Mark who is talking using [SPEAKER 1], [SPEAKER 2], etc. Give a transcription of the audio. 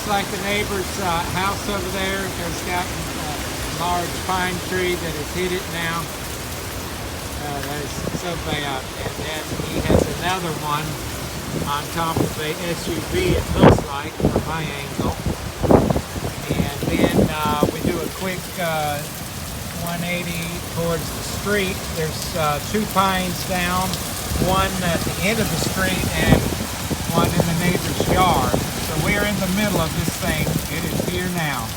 [SPEAKER 1] like the neighbor's house over there has got a large pine tree that has hit it now. That is so bad. And then he has another one on top of a SUV, it looks like, from my angle. And then we do a quick 180 towards the street. There's two pines down, one at the end of the street and one in the neighbor's yard. So we're in the middle of this thing. It is here now.